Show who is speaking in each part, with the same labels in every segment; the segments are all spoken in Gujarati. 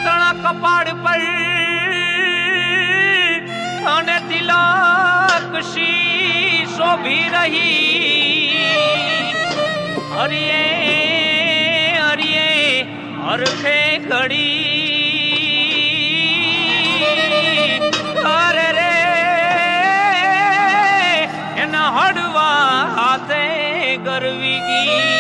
Speaker 1: તણા કપાળ પર અને તિલક શી શોભી રહી હરિયે હરિયે હરખે ઘડી અરે રે એના હડવા હાથે ગરવી ગઈ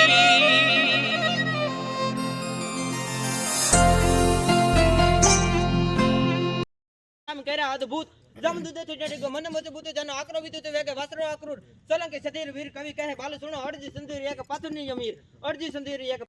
Speaker 2: કર્યા અદ્ભુત જમદૂતે છેડે મન મતે બુતે જનો આક્રો વિદુત વેગે વસ્ત્રો આક્રુર સોલંકી સતીર વીર કવિ કહે બાલુ સુણો અરજી સંધીર એક પાથુની અમીર અરજી સંધીર એક